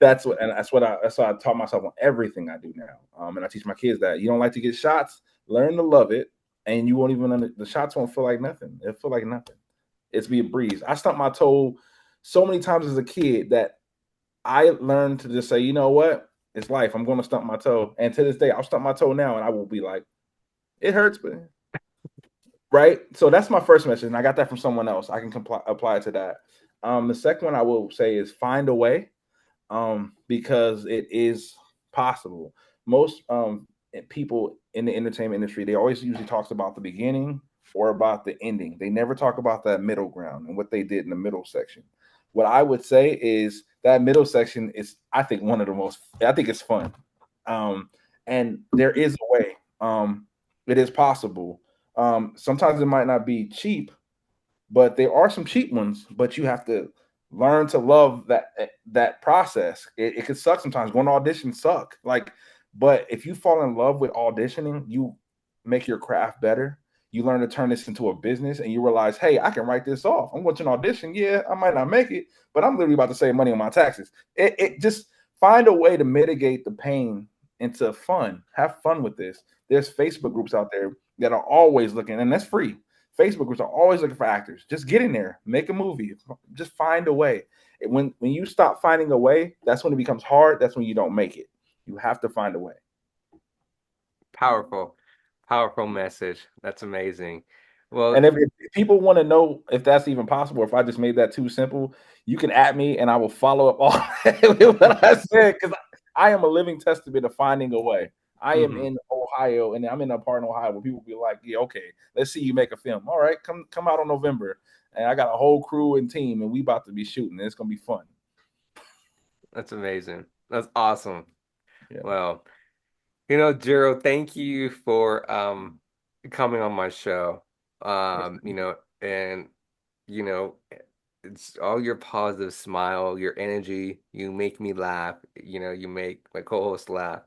That's what I taught myself on everything I do now. And I teach my kids that you don't like to get shots, learn to love it, and you won't even the shots won't feel like nothing. It'll feel like nothing. It's be a breeze. I stumped my toe so many times as a kid that I learned to just say, you know what? It's life. I'm going to stump my toe. And to this day, I'll stump my toe now and I will be like, it hurts, but right. So that's my first message. And I got that from someone else. I can apply it to that. The second one I will say is find a way, because it is possible. Most people in the entertainment industry, they always usually talks about the beginning or about the ending. They never talk about that middle ground and what they did in the middle section. What I would say is that middle section is, I think, one of the most. I think it's fun, um, and there is a way. It is possible. Sometimes it might not be cheap, but there are some cheap ones. But you have to learn to love that process. It can suck sometimes. Going to audition suck. Like, but if you fall in love with auditioning, you make your craft better. You learn to turn this into a business, and you realize, hey, I can write this off. I'm going to an audition. Yeah, I might not make it, but I'm literally about to save money on my taxes. It just find a way to mitigate the pain into fun. Have fun with this. There's Facebook groups out there that are always looking, and that's free. Facebook groups are always looking for actors. Just get in there, make a movie, just find a way. When you stop finding a way, that's when it becomes hard. That's when you don't make it. You have to find a way.
Powerful, powerful message. That's amazing. Well,
And if people want to know if that's even possible, if I just made that too simple, you can at me and I will follow up all what I said, because I am a living testament of finding a way. I am
mhm.
in Ohio, and I'm in a part in Ohio where people be like, "Yeah, okay, let's see you make a film. All right, come out on November." And I got a whole crew and team, and we about to be shooting. And it's gonna be fun.
That's amazing. That's awesome.
Yeah,
Well, Gerald, thank you for coming on my show.
yes,
And you know, it's all your positive smile, your energy, you make me laugh, you make my co-host laugh.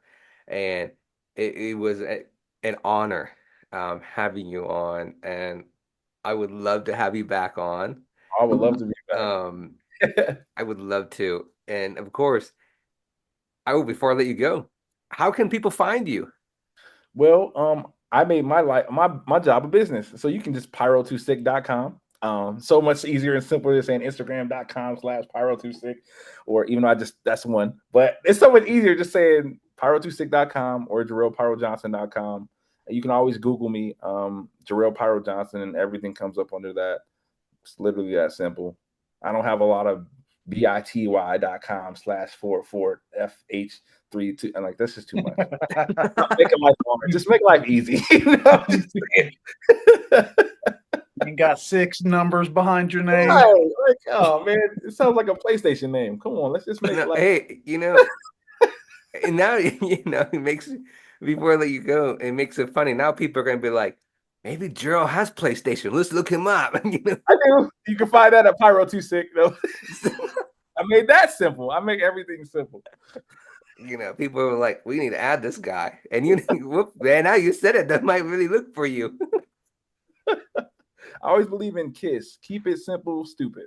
And it was an honor having you on, and I would love to have you back on.
I would love to be
Um,
back.
I would love to. And of course, before I let you go, how can people find you?
Well, I made my life my job a business. So you can just pyro26.com. So much easier and simpler than saying Instagram.com/pyro26, or even though that's one, but it's so much easier just saying pyro26.com or JarrellPyroJohnson.com. You can always Google me, Jarrell Pyro Johnson, and everything comes up under that. It's literally that simple. I don't have a lot of bity.com/44FH32. And like, this is too much. Make life hard. Just make life easy.
You got six numbers behind your name.
Right. Like, oh man, it sounds like a PlayStation name. Come on, let's just make
No,
life.
hey, and now it makes before I let you go, it makes it funny. Now people are gonna be like, maybe Gerald has PlayStation. Let's look him up.
I do. You can find that at Pyro 26. Though. I made that simple. I make everything simple.
People are like, we need to add this guy. And whoop, man, now you said it, that might really look for you.
I always believe in KISS. Keep it simple, stupid.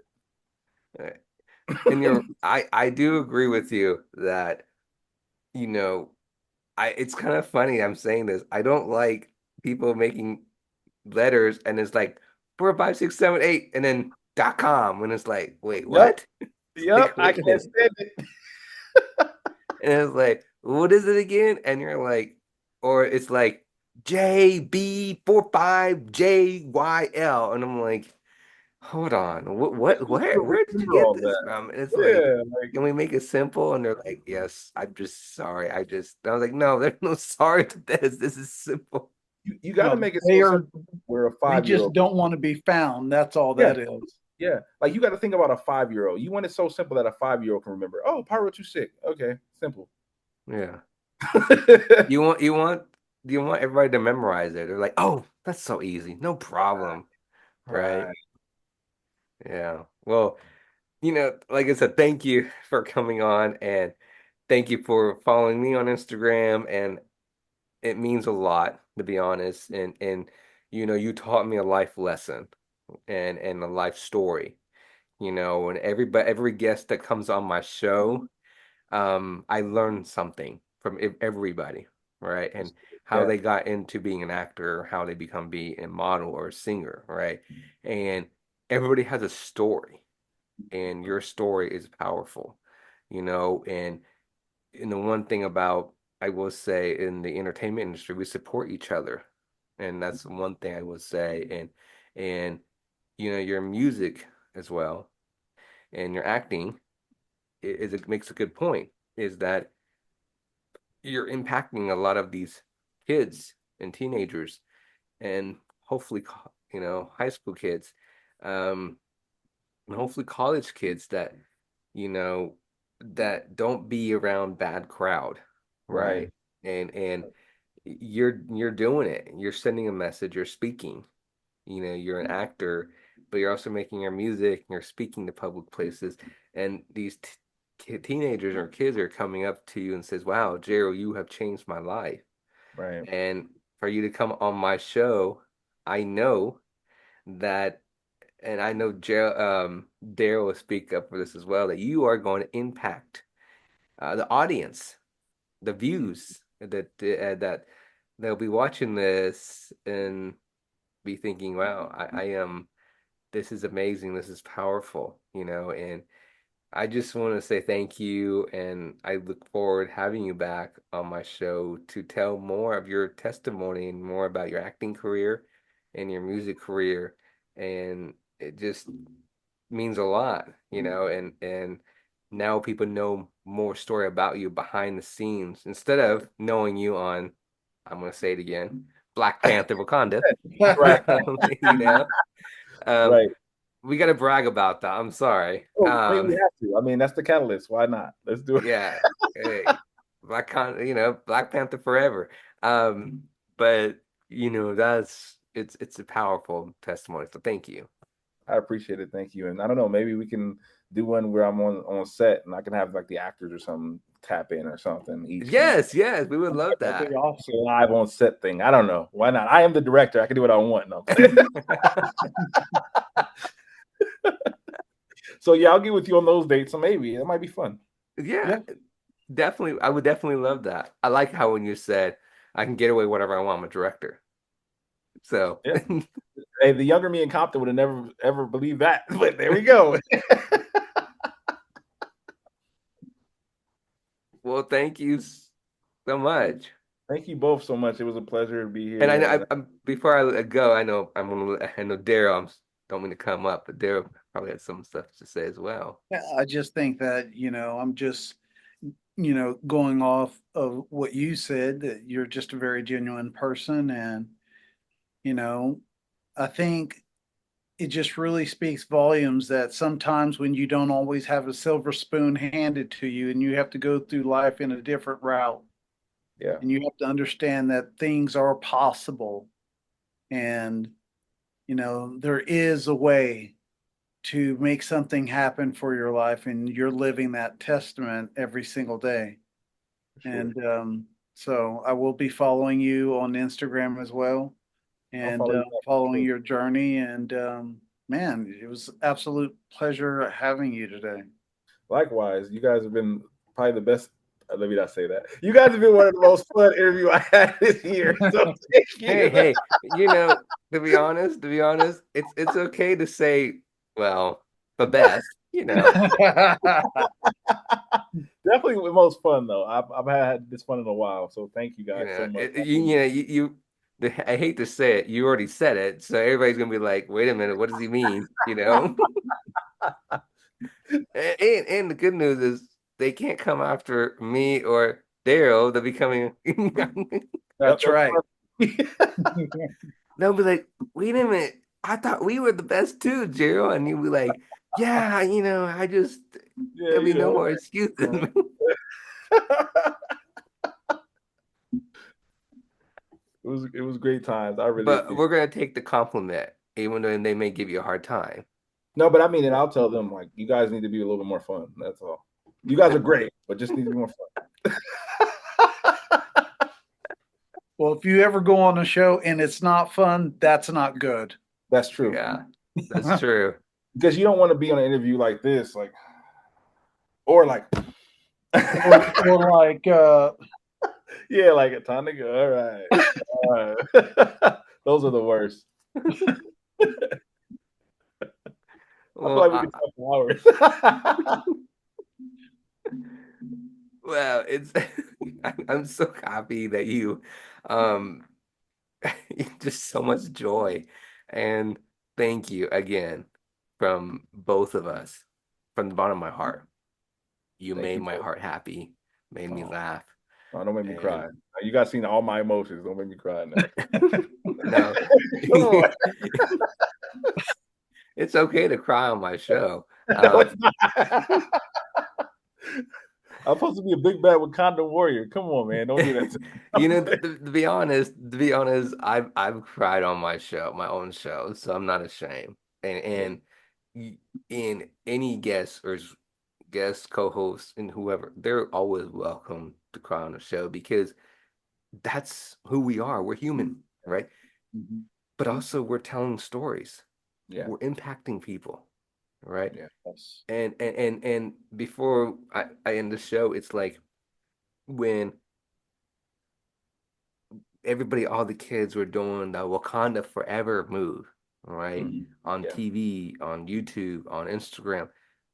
And I do agree with you that, you know, it's kind of funny I'm saying this. I don't like people making letters and it's like 45678 and then .com and it's like, wait,
Yep.
what?
Yep.
Like,
I
wait a
can't
minute.
stand it.
And it's like, what is it again? And you're like, or it's like JB45JYL. And I'm like, hold on,
Who's gonna
where did you
remember
get
all
this
that?
from? And it's like,
Yeah, like
can we make it simple? And they're like, yes, I'm just sorry. I was like, no, there's no sorry to this. This is simple.
you got to
Well,
make it
they
so
are,
simple where a
they
5 year
just
old.
don't want to be found. That's all
Yeah,
that is.
yeah. Like you got to think about a 5 year old. You want it so simple that a 5 year old can remember. Oh, Pyro too sick. Okay, simple.
Yeah. You want you want everybody to memorize it. They're like, oh, that's so easy. No problem. Right?
Right.
Yeah. Well, like I said, thank you for coming on and thank you for following me on Instagram and it means a lot to be honest and you taught me a life lesson and a life story, and every guest that comes on my show, I learned something from everybody, right? And how
Yeah.
they got into being an actor, how they become be a model or a singer, right? And everybody has a story and your story is powerful, and the one thing about I will say in the entertainment industry, we support each other. And that's one thing I would say. And your music as well and your acting it makes a good point, is that you're impacting a lot of these kids and teenagers and hopefully high school kids, um, and hopefully college kids that you know that don't be around bad crowd,
Right.
right? And you're doing it. You're sending a message. You're speaking. You're an actor, but you're also making your music. And you're speaking to public places, and these teenagers or kids are coming up to you and says, "Wow, Gerald, you have changed my life."
Right.
And for you to come on my show, I know that, and I know Daryl will speak up for this as well, that you are going to impact the audience, the views that they'll be watching this and be thinking, "Wow, I am. This is amazing. This is powerful," and I just want to say thank you, and I look forward having you back on my show to tell more of your testimony and more about your acting career and your music career. And it just means a lot, and now people know more story about you behind the scenes instead of knowing you on, I'm gonna say it again, Black Panther Wakanda.
Right.
You know, um,
Right.
we got to brag about that. I'm sorry.
Oh, I mean, we have to. I mean, that's the catalyst. Why not? Let's do it.
Yeah. Hey, Black Panther forever. But it's a powerful testimony. So thank you.
I appreciate it. Thank you. And I don't know, maybe we can do one where I'm on set and I can have like the actors or something tap in or something. Each can
Yes, yes, we would love
That'd be
that.
awesome.
live on set thing. I don't know. Why not? I am the director. I can do what I want. No, I'm playing. So yeah, I'll get with you on those dates. So maybe it might be fun.
Yeah,
Yeah.
definitely. I would definitely love that. I like how when you said I can get away whatever I want. I'm a director. So,
Yeah. Hey, the younger me in Compton would have never ever believed that. But there we go.
well, thank you so much.
Thank you both so much. It was a pleasure to be
And I know
here. And
before I go, I know Daryl. Don't mean to come up, but Daryl probably has some stuff to say as well.
Yeah, I just think that, I'm just, going off of what you said, that you're just a very genuine person. And, you know, I think it just really speaks volumes that sometimes when you don't always have a silver spoon handed to you and you have to go through life in a different route
yeah,
and you have to understand that things are possible and, there is a way to make something happen for your life and you're living that testament every single day.
for sure.
And so I will be following you on Instagram as well
I'll
and
follow you back for
following
sure.
your journey. And man, it was absolute pleasure having you today.
Likewise, you guys have been probably the best Let me not say that. You guys have been one of the most fun interview I had this year. So thank
Hey,
you.
hey, to be honest, it's okay to say, well, the best,
Definitely the most fun though. I've had this fun in a while. So thank you guys so much.
I hate to say it, you already said it, so everybody's gonna be like, wait a minute, what does he mean? And the good news is they can't come after me or Daryl. They'll be coming.
Yep,
That's
that's
right.
They'll be like, wait a minute, I thought we were the best too, Daryl. And you'll be like, yeah, I just
yeah,
there'll be no more excuses.
it was great times. I really
But
appreciate
we're gonna take the compliment, even though they may give you a hard time.
No, but I mean, and I'll tell them like you guys need to be a little bit more fun. That's all. You guys are great, but just need to be more fun.
Well, if you ever go on a show and it's not fun, that's not good.
That's true.
Yeah, that's true.
Because you don't want to be on an interview like this, like or like
Or like
yeah, like a time to go. All right. Those are the worst. I feel
Well,
like we could talk for hours.
well, it's I'm so happy that um just so much joy. And thank you again from both of us, from the bottom of my heart. You
Thank
made
you
my
both.
heart happy, made me
Oh,
laugh.
oh, don't make me
And
cry. You guys seen all my emotions. Don't make me cry now.
no,
Come on.
it's okay to cry on my show.
No, it's not. I'm supposed to be a big bad Wakanda warrior. Come on, man. Don't do that to me.
To be honest, I've cried on my show, my own show, so I'm not ashamed.
Yeah,
In any guest or guest co-host and whoever, they're always welcome to cry on the show because that's who we are. We're human, right?
mhm.
But also we're telling stories.
Yeah,
We're impacting people, right?
yeah. That's
And before I end the show, it's like when everybody, all the kids were doing the Wakanda Forever move, right?
mhm.
On
Yeah,
TV, on YouTube, on Instagram.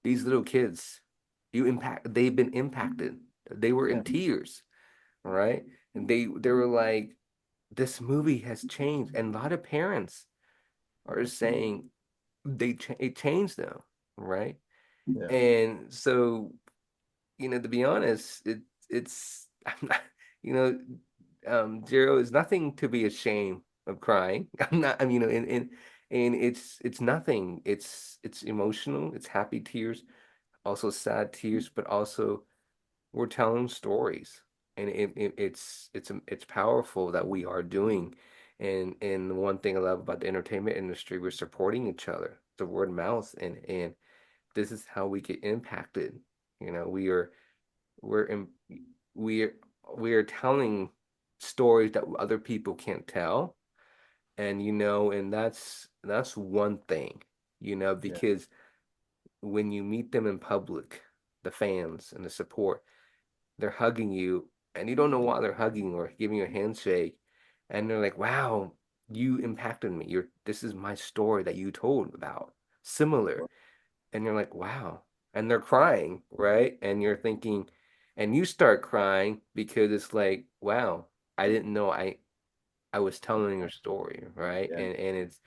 These little kids, they've been impacted. They were
yeah,
in tears, right? And they were like, this movie has changed. And a lot of parents are saying it changed them, right?
yeah,
And so, to be honest, it's I'm not, you know, Zero is nothing to be ashamed of crying. I'm not, and it's nothing. It's emotional. It's happy tears, also sad tears, but also we're telling stories, and it's powerful that we are doing. And the one thing I love about the entertainment industry, we're supporting each other. The word of mouth, and this is how we get impacted. You know, we're in, we're we're telling stories that other people can't tell, and that's one thing,
yeah,
because when you meet them in public, the fans and the support, they're hugging you, and you don't know why they're hugging or giving you a handshake, and they're like, "Wow, you impacted me. This is my story that you told about, similar." And you're like, wow. And they're crying, right? And you're thinking, and you start crying because it's like, wow, I didn't know I was telling your story, right?
yeah,
And it's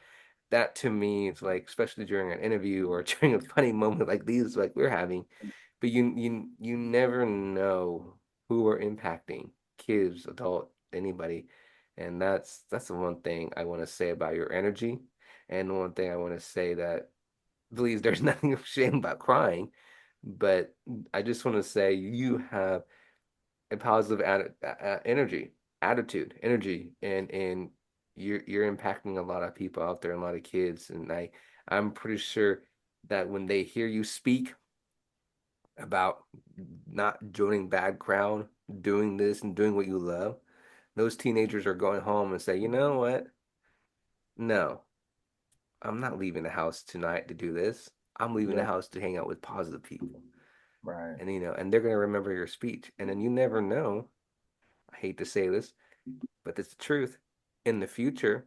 that, to me, it's like, especially during an interview or during a funny moment like these, like we're having, but you never know who are impacting, kids, adult, anybody. And that's the one thing I want to say about your energy. And the one thing I want to say that believes there's nothing shame about crying, but I just want to say you have a positive energy, and you're impacting a lot of people out there, a lot of kids, and I'm pretty sure that when they hear you speak about not joining bad crowd, doing this and doing what you love, those teenagers are going home and say, you know what? No, I'm not leaving the house tonight to do this. I'm leaving the
yeah.
house to hang out with positive people.
Right.
And and they're going to remember your speech. And then you never know, I hate to say this, but it's the truth. In the future,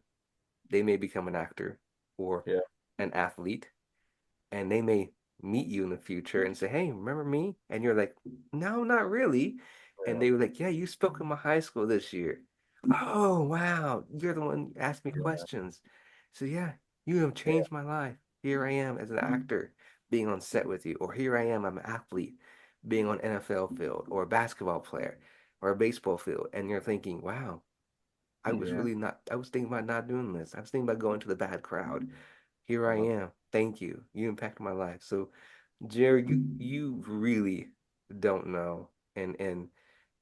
they may become an actor or
Yeah.
an athlete, and they may meet you in the future and say, "Hey, remember me?" And you're like, "No, not really." And
Yeah.
they were like, "Yeah, you spoke in my high school this year." Oh, wow. You're the one who asked me
Yeah.
questions. So yeah, you have
Yeah.
changed my life. Here I am as an actor being on set with you, or here I am, I'm an athlete being on NFL field, or a basketball player, or a baseball field. And you're thinking, wow,
Yeah.
I was thinking about not doing this. I was thinking about going to the bad crowd. Here I
Well,
am. Thank you. You impacted my life. So, Jerry, you really don't know, and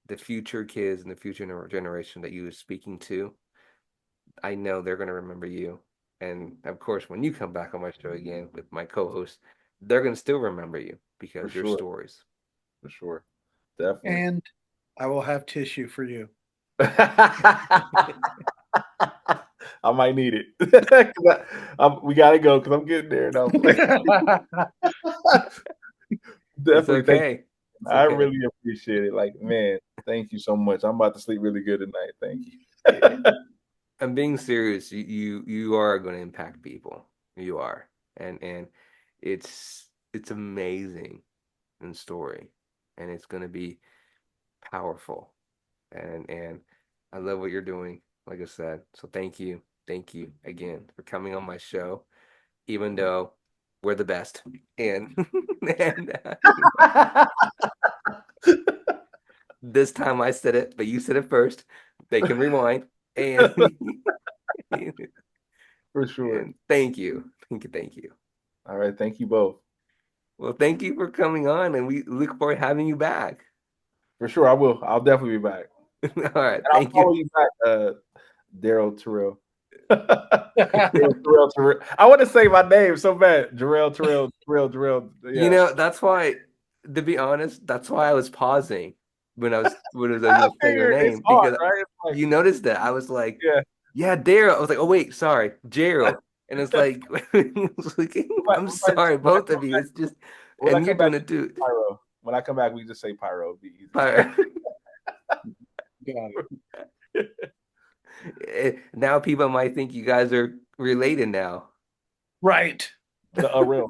the future kids and the future generation that you are speaking to, I know they're going to remember you. And of course, when you come back on my show again with my co-host, they're going to still remember you
for
because your
sure.
stories.
For sure. Definitely.
And I will have tissue for you.
I might need it. 'Cause we got to go because I'm getting there. No,
It's
definitely. Thank
okay.
you.
It's
I
okay.
really appreciate it. Like, man, thank you so much. I'm about to sleep really good tonight. Thank
Eh,
you.
I'm being serious. You are going to impact people. You are. And it's amazing in story. And it's going to be powerful. And I love what you're doing, like I said. So thank you again for coming on my show, even though we're the best. And and this time I said it, but you said it first. They can rewind. And
For sure.
and thank you.
All right. Thank you both.
Well, thank you for coming on, and we look forward to having you back.
For sure. I will. I'll definitely be back.
All right,
And I'll
thank you.
follow you back, Daryl Terrell. Daryl Terrell Terrell. I want to say my name so bad. Jarrell Terrell. Terrell. Terrell. Yeah.
That's why, to be honest, that's why I was pausing when I
I
was saying your
figured it's
name
hard,
because
right? It's like,
you noticed that I was like,
yeah.
yeah, Daryl. I was like, oh wait, sorry, Gerald. And it's
we
like, it's like,
might,
I'm
we might just,
sorry, both of you. It's just,
when I
and you're
come back,
doing it too.
Pyro. When I come back, we just say Pyro. It'll be easy.
But
Got it.
now people might think you guys are related now.
Right.
The real.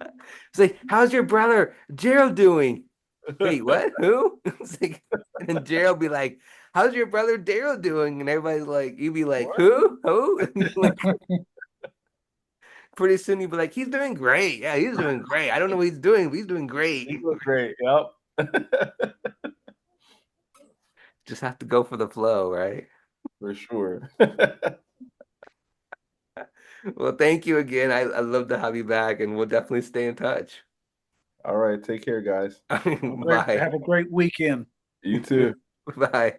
It's like, how's your brother Gerald doing? Wait, what? Who? It's like, and then Gerald be like, how's your brother Daryl doing? And everybody's like, you'd be like,
What?
who? Who? And like, pretty soon you'd be like, he's doing great. Yeah, he's doing great. I don't know what he's doing, but he's doing
He
great.
look great. Yep.
Just have to go for the flow, right?
For sure.
Well, thank you again. I love to have you back, and we'll definitely stay in touch.
All right. Take care, guys.
Bye.
Have a great weekend.
You too.
Bye.